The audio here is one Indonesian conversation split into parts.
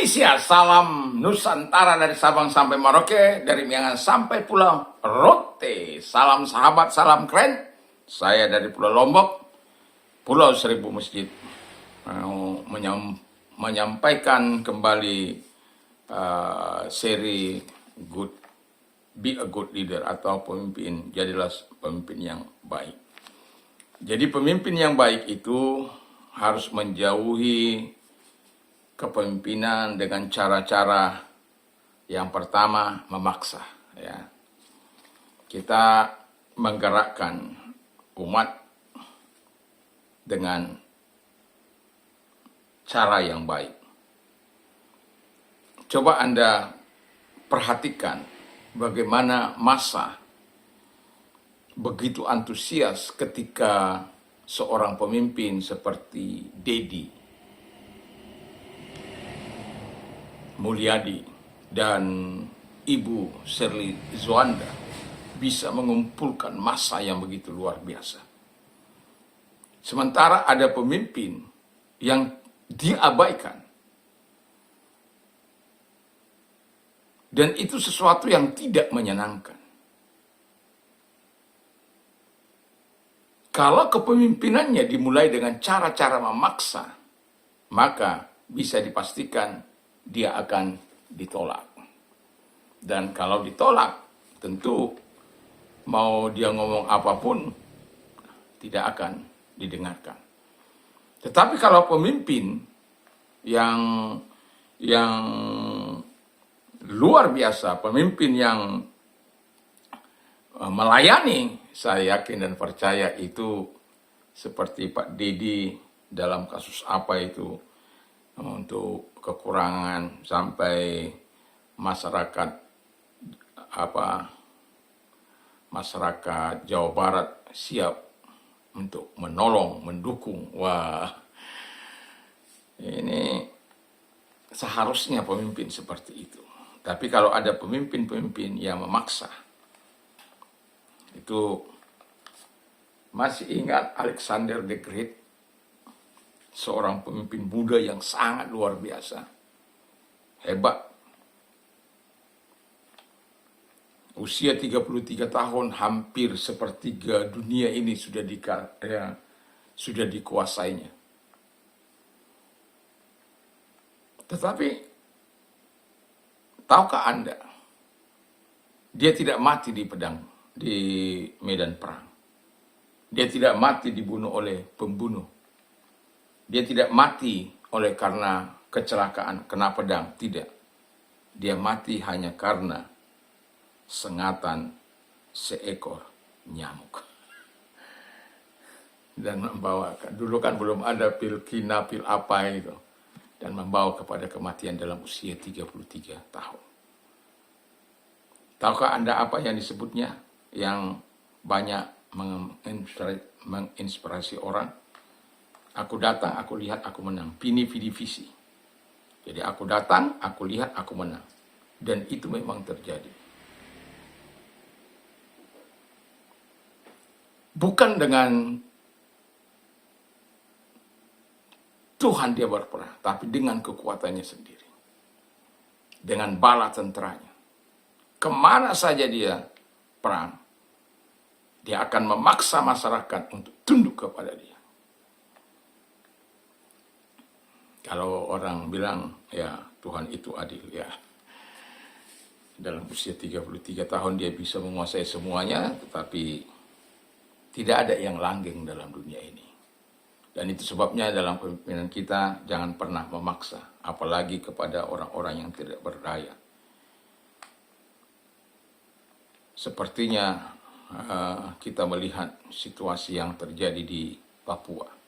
Indonesia, salam Nusantara dari Sabang sampai Merauke, dari Miangas sampai Pulau Rote. Salam sahabat, salam keren. Saya dari Pulau Lombok, Pulau Seribu Masjid. Mau menyampaikan kembali seri Be a Good Leader atau pemimpin, jadilah pemimpin yang baik. Jadi pemimpin yang baik itu harus menjauhi kepemimpinan dengan cara-cara yang pertama memaksa, ya. Kita menggerakkan umat dengan cara yang baik. Coba Anda perhatikan bagaimana massa begitu antusias ketika seorang pemimpin seperti Dedi Mulyadi dan Ibu Shirley Zoanda bisa mengumpulkan massa yang begitu luar biasa. Sementara ada pemimpin yang diabaikan. Dan itu sesuatu yang tidak menyenangkan. Kalau kepemimpinannya dimulai dengan cara-cara memaksa, maka bisa dipastikan dia akan ditolak. Dan kalau ditolak, tentu mau dia ngomong apapun tidak akan didengarkan. Tetapi kalau pemimpin yang luar biasa, pemimpin yang melayani, saya yakin dan percaya itu seperti Pak Dedi dalam kasus apa itu, untuk kekurangan sampai masyarakat Jawa Barat siap untuk menolong, mendukung. Wah, ini seharusnya pemimpin seperti itu. Tapi kalau ada pemimpin-pemimpin yang memaksa, itu masih ingat Alexander the Great, seorang pemimpin muda yang sangat luar biasa, hebat. Usia 33 tahun, hampir sepertiga dunia ini sudah dikuasainya. Tetapi, tahukah Anda, dia tidak mati di medan perang. Dia tidak mati dibunuh oleh pembunuh. Dia tidak mati karena kecelakaan, kena pedang. Tidak. Dia mati hanya karena sengatan seekor nyamuk. Dan membawa, dulu kan belum ada pil kina, pil apa itu. Dan membawa kepada kematian dalam usia 33 tahun. Tahukah Anda apa yang disebutnya? Yang banyak menginspirasi orang? Aku datang, aku lihat, aku menang. Vini vidi vici. Jadi aku datang, aku lihat, aku menang. Dan itu memang terjadi. Bukan dengan Tuhan dia berperang, tapi dengan kekuatannya sendiri. Dengan bala tenteranya. Kemana saja dia perang, dia akan memaksa masyarakat untuk tunduk kepada dia. Kalau orang bilang, ya Tuhan itu adil, ya. Dalam usia 33 tahun dia bisa menguasai semuanya, tetapi tidak ada yang langgeng dalam dunia ini. Dan itu sebabnya dalam kepemimpinan kita jangan pernah memaksa, apalagi kepada orang-orang yang tidak berdaya. Sepertinya kita melihat situasi yang terjadi di Papua.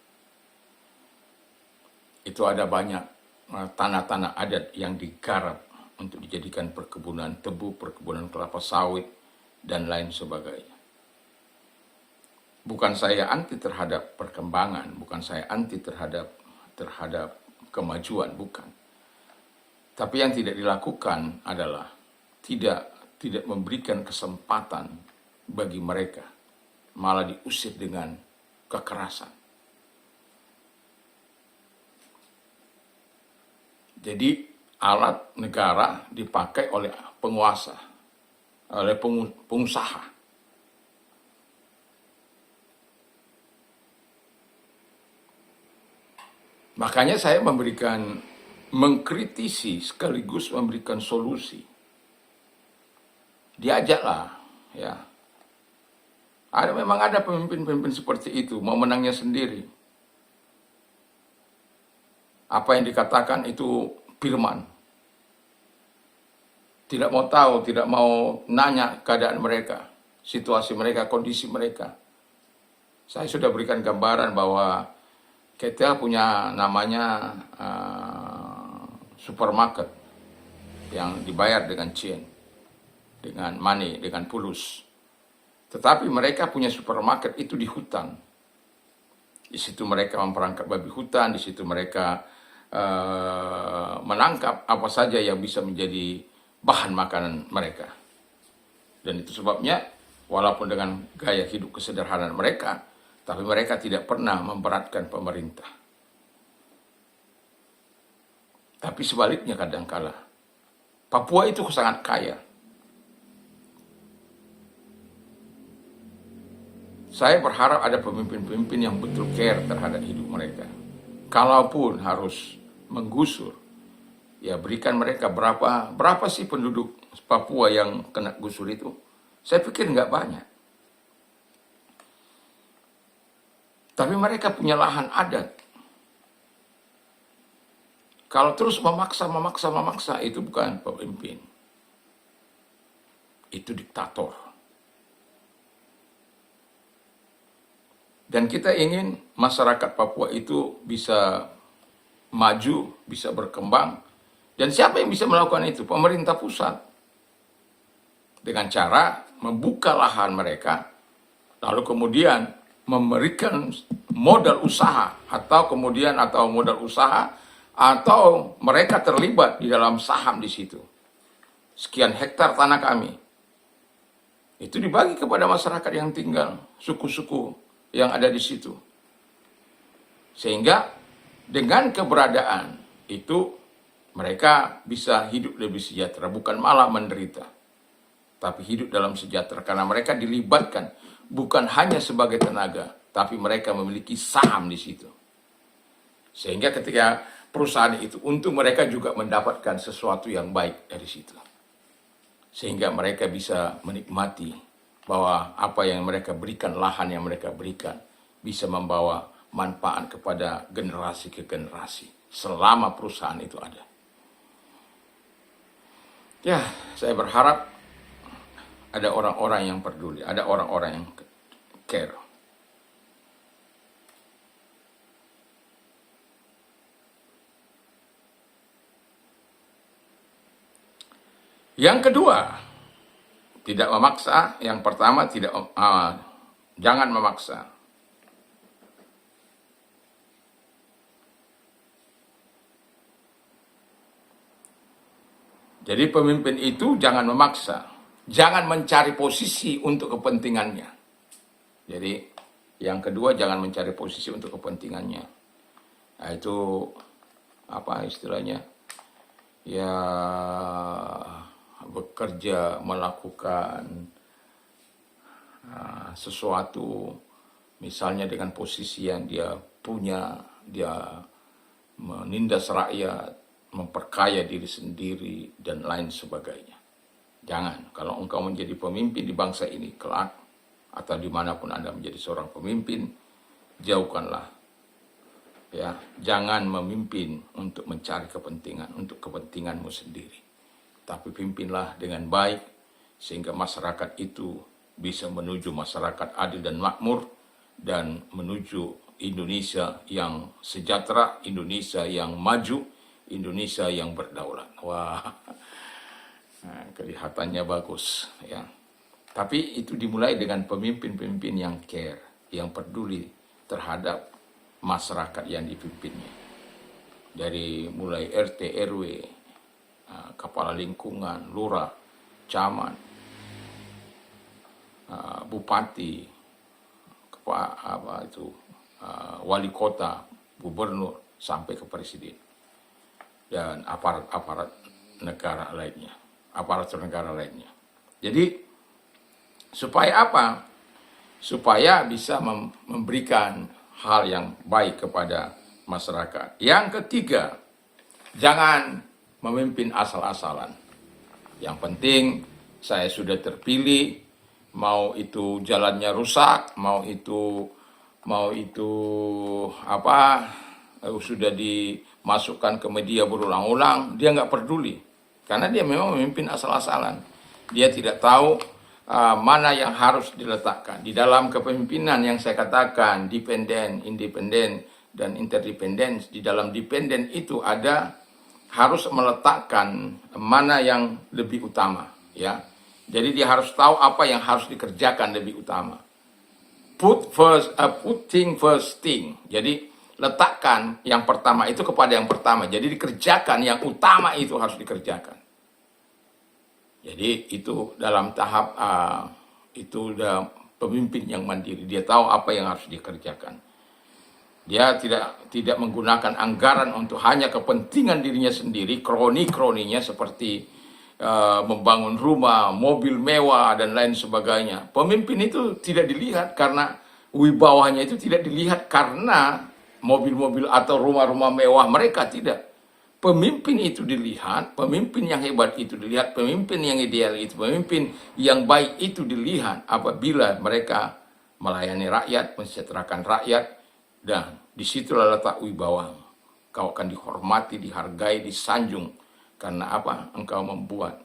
Itu ada banyak tanah-tanah adat yang digarap untuk dijadikan perkebunan tebu, perkebunan kelapa sawit, dan lain sebagainya. Bukan saya anti terhadap perkembangan, bukan saya anti terhadap kemajuan, bukan. Tapi yang tidak dilakukan adalah tidak memberikan kesempatan bagi mereka, malah diusir dengan kekerasan. Jadi alat negara dipakai oleh penguasa, oleh pengusaha. Makanya saya mengkritisi sekaligus memberikan solusi. Diajaklah, ya. Memang ada pemimpin-pemimpin seperti itu, mau menangnya sendiri. Apa yang dikatakan itu firman. Tidak mau tahu, tidak mau nanya keadaan mereka, situasi mereka, kondisi mereka. Saya sudah berikan gambaran bahwa kita punya namanya supermarket yang dibayar dengan chain, dengan money, dengan pulus. Tetapi mereka punya supermarket itu di hutan. Di situ mereka memperangkap babi hutan, di situ mereka menangkap apa saja yang bisa menjadi bahan makanan mereka. Dan itu sebabnya walaupun dengan gaya hidup kesederhanaan mereka, tapi mereka tidak pernah memberatkan pemerintah. Tapi sebaliknya kadangkala, Papua itu sangat kaya. Saya berharap ada pemimpin-pemimpin yang betul care terhadap hidup mereka. Kalaupun harus menggusur, ya berikan mereka berapa sih penduduk Papua yang kena gusur itu? Saya pikir nggak banyak. Tapi mereka punya lahan adat. Kalau terus memaksa, itu bukan pemimpin. Itu diktator. Dan kita ingin masyarakat Papua itu bisa maju, bisa berkembang. Dan siapa yang bisa melakukan itu? Pemerintah pusat. Dengan cara membuka lahan mereka, lalu kemudian memberikan modal usaha, atau mereka terlibat di dalam saham di situ. Sekian hektar tanah kami. Itu dibagi kepada masyarakat yang tinggal, suku-suku yang ada di situ. Sehingga dengan keberadaan itu mereka bisa hidup lebih sejahtera, bukan malah menderita. Tapi hidup dalam sejahtera karena mereka dilibatkan bukan hanya sebagai tenaga, tapi mereka memiliki saham di situ. Sehingga ketika perusahaan itu untung, mereka juga mendapatkan sesuatu yang baik dari situ. Sehingga mereka bisa menikmati bahwa apa yang mereka berikan, lahan yang mereka berikan, bisa membawa manfaat kepada generasi ke generasi selama perusahaan itu ada. Ya, saya berharap ada orang-orang yang peduli, ada orang-orang yang care. Yang kedua, tidak memaksa. Yang pertama, jangan memaksa. Jadi pemimpin itu jangan memaksa, jangan mencari posisi untuk kepentingannya. Jadi yang kedua, jangan mencari posisi untuk kepentingannya. Nah, itu apa istilahnya? Ya, bekerja, melakukan sesuatu, misalnya dengan posisi yang dia punya, dia menindas rakyat, memperkaya diri sendiri, dan lain sebagainya. Jangan, kalau engkau menjadi pemimpin di bangsa ini kelak, atau dimanapun Anda menjadi seorang pemimpin, jauhkanlah. Ya, jangan memimpin untuk mencari kepentingan, untuk kepentinganmu sendiri. Tapi pimpinlah dengan baik, sehingga masyarakat itu bisa menuju masyarakat adil dan makmur, dan menuju Indonesia yang sejahtera, Indonesia yang maju, Indonesia yang berdaulat. Wah, kelihatannya bagus, ya. Tapi itu dimulai dengan pemimpin-pemimpin yang care, yang peduli terhadap masyarakat yang dipimpinnya. Dari mulai RT, RW, kepala lingkungan, lurah, camat, bupati, wali kota, gubernur, sampai ke presiden. dan aparat-aparat negara lainnya, aparatur negara lainnya. Jadi supaya apa? Supaya bisa memberikan hal yang baik kepada masyarakat. Yang ketiga, jangan memimpin asal-asalan. Yang penting saya sudah terpilih, mau itu jalannya rusak, mau itu apa, sudah dimasukkan ke media berulang-ulang, dia nggak peduli. Karena dia memang memimpin asal-asalan. Dia tidak tahu mana yang harus diletakkan. Di dalam kepemimpinan yang saya katakan, dependen, independen, dan interdependen, di dalam dependen itu ada harus meletakkan mana yang lebih utama, ya. Jadi dia harus tahu apa yang harus dikerjakan lebih utama. Putting first thing. Jadi letakkan yang pertama itu kepada yang pertama. Jadi dikerjakan yang utama itu harus dikerjakan. Jadi itu dalam tahap itu udah pemimpin yang mandiri. Dia tahu apa yang harus dikerjakan. Dia tidak menggunakan anggaran untuk hanya kepentingan dirinya sendiri, kroni-kroninya seperti membangun rumah, mobil mewah, dan lain sebagainya. Pemimpin itu tidak dilihat karena wibawanya, itu tidak dilihat karena mobil-mobil atau rumah-rumah mewah mereka, tidak. Pemimpin itu dilihat, pemimpin yang hebat itu dilihat, pemimpin yang ideal itu, pemimpin yang baik itu dilihat apabila mereka melayani rakyat, mensejahterakan rakyat, dan disitulah letak wibawa. Kau akan dihormati, dihargai, disanjung. Karena apa? Engkau membuat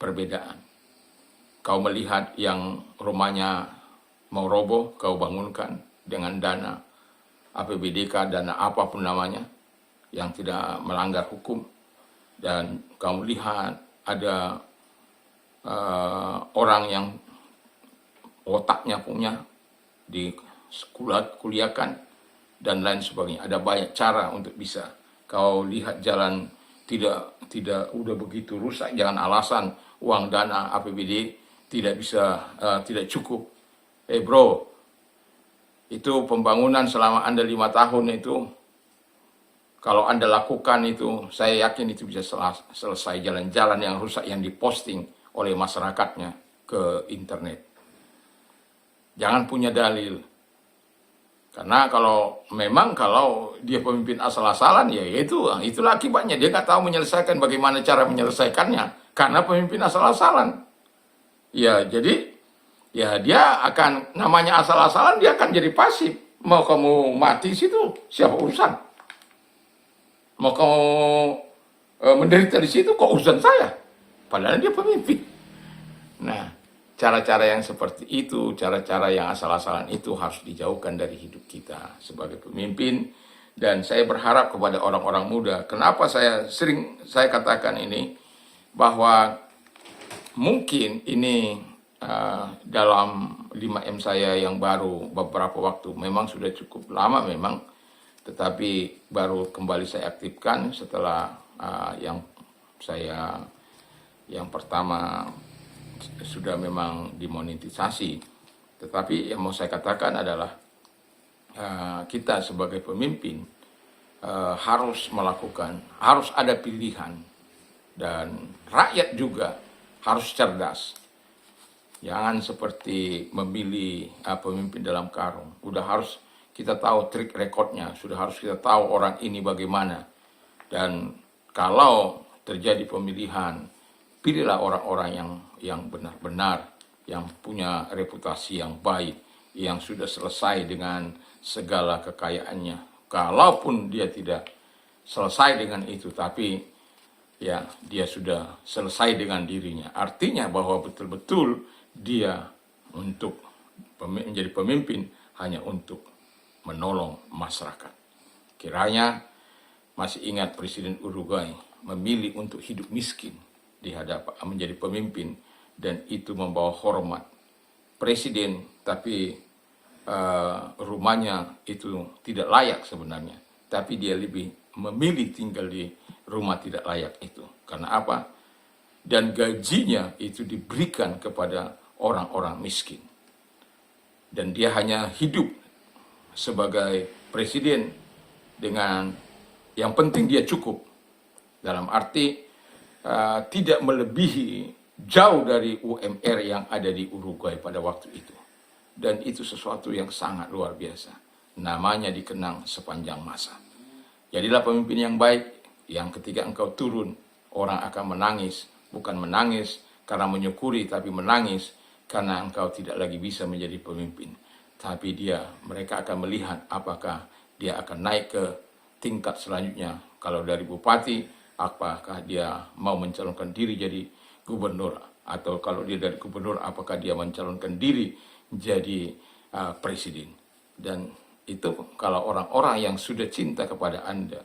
perbedaan. Kau melihat yang rumahnya mau roboh, kau bangunkan dengan dana APBDK, dana apapun namanya, yang tidak melanggar hukum. Dan kau melihat ada orang yang otaknya punya di kuliahkan dan lain sebagainya. Ada banyak cara untuk bisa. Kau lihat jalan tidak udah begitu rusak, jangan alasan uang dana APBD tidak cukup. Bro, itu pembangunan selama Anda 5 tahun itu, kalau Anda lakukan itu, saya yakin itu bisa selesai jalan-jalan yang rusak yang diposting oleh masyarakatnya ke internet. Jangan punya dalil. Karena kalau dia pemimpin asal-asalan, ya itulah akibatnya. Dia nggak tahu menyelesaikan, bagaimana cara menyelesaikannya. Karena pemimpin asal-asalan. Ya, jadi ya dia akan, namanya asal-asalan, dia akan jadi pasif. Mau kamu mati situ, siapa urusan? Mau kamu menderita di situ, kok urusan saya? Padahal dia pemimpin. Nah, cara-cara yang seperti itu, cara-cara yang asal-asalan itu harus dijauhkan dari hidup kita sebagai pemimpin. Dan saya berharap kepada orang-orang muda, kenapa saya katakan ini, bahwa mungkin ini dalam 5M saya yang baru beberapa waktu, memang sudah cukup lama memang, tetapi baru kembali saya aktifkan setelah yang pertama sudah memang dimonetisasi. Tetapi yang mau saya katakan adalah kita sebagai pemimpin harus ada pilihan, dan rakyat juga harus cerdas. Jangan seperti memilih pemimpin dalam karung. Udah harus kita tahu trik rekodnya, sudah harus kita tahu orang ini bagaimana. Dan kalau terjadi pemilihan, pilihlah orang-orang yang benar-benar, yang punya reputasi yang baik, yang sudah selesai dengan segala kekayaannya. Kalaupun dia tidak selesai dengan itu, tapi ya dia sudah selesai dengan dirinya. Artinya bahwa betul-betul dia untuk menjadi pemimpin hanya untuk menolong masyarakat. Kiranya masih ingat Presiden Uruguay memilih untuk hidup miskin di hadapan menjadi pemimpin, dan itu membawa hormat. Presiden tapi rumahnya itu tidak layak sebenarnya, tapi dia lebih memilih tinggal di rumah tidak layak itu. Karena apa? Dan gajinya itu diberikan kepada orang-orang miskin. Dan dia hanya hidup sebagai presiden dengan yang penting dia cukup. Dalam arti tidak melebihi jauh dari UMR yang ada di Uruguay pada waktu itu. Dan itu sesuatu yang sangat luar biasa. Namanya dikenang sepanjang masa. Jadilah pemimpin yang baik, yang ketika engkau turun, orang akan menangis. Bukan menangis karena menyukuri, tapi menangis karena engkau tidak lagi bisa menjadi pemimpin. Tapi mereka akan melihat apakah dia akan naik ke tingkat selanjutnya. Kalau dari bupati, apakah dia mau mencalonkan diri jadi gubernur. Atau kalau dia dari gubernur, apakah dia mencalonkan diri jadi presiden. Dan itu kalau orang-orang yang sudah cinta kepada Anda,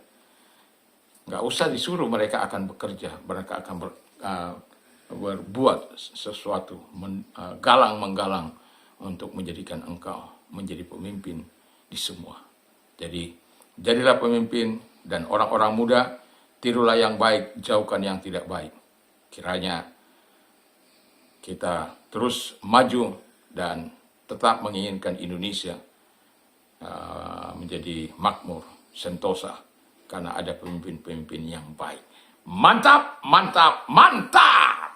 nggak usah disuruh, mereka akan bekerja, mereka akan berbuat sesuatu, galang-menggalang untuk menjadikan engkau menjadi pemimpin di semua. Jadi, jadilah pemimpin, dan orang-orang muda, tirulah yang baik, jauhkan yang tidak baik. Kiranya kita terus maju dan tetap menginginkan Indonesia menjadi makmur, sentosa, karena ada pemimpin-pemimpin yang baik. Mantap, mantap, mantap!